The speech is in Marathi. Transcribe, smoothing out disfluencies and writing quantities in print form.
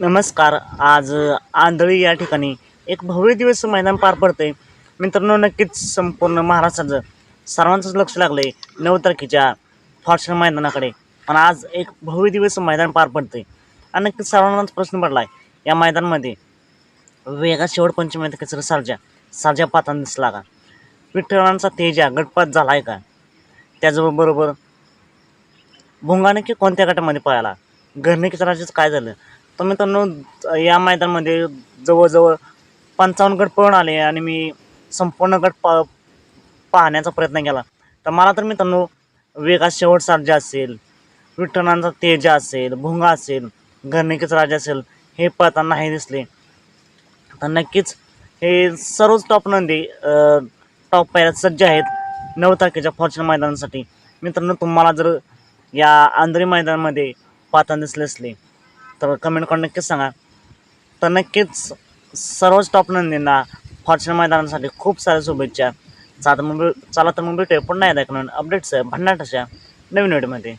नमस्कार. आज आंधळी या ठिकाणी एक भव्य दिवस मैदान पार पडतंय. मित्रांनो, नक्कीच संपूर्ण महाराष्ट्राचं सर्वांचंच लक्ष लागलंय 9 तारखेच्या फॉर्च्युनर मैदानाकडे. पण आज एक भव्य दिवस मैदान पार पडतंय आणि नक्कीच सर्वांनाच प्रश्न पडलाय, या मैदानामध्ये वेगात शेवट पंचमी केसर सर्जा पाहताना दिसला का? विठ्ठलांचा तेजा गटपात झालाय का? त्याचबरोबर भुंगा नक्की कोणत्या गटामध्ये पळाला? घरनिकीच्या राजाचं काय झालं? तर मित्रांनो, या मैदानामध्ये जवळजवळ 55 गट पळून आले आणि मी संपूर्ण गट पाहण्याचा प्रयत्न केला. तर मला तर मित्रांनो, वेगात शेवट सर्जा असेल, विठ्ठलांचा तेजा असेल, भुंगा असेल, घरनिकीचा राजा असेल, हे पळताना नाही दिसले. तर नक्कीच हे सर्वच टॉप नंदी टॉप पायऱ्यात सज्ज आहेत 9 तारखेच्या फॉर्च्युनर मैदानासाठी. मित्रांनो, तुम्हाला जर या आंधळी मैदानामध्ये पाहताना दिसले असले तर कमेंट करून नक्कीच सांगा. तर नक्कीच सर्वच टॉप नंदींना फॉर्च्युनर मैदानासाठी खूप साऱ्या शुभेच्छा. चला तर मग भेटूया पुन्हा एकदा अपडेट्स भन्नाट अशा नवीन व्हिडिओमध्ये.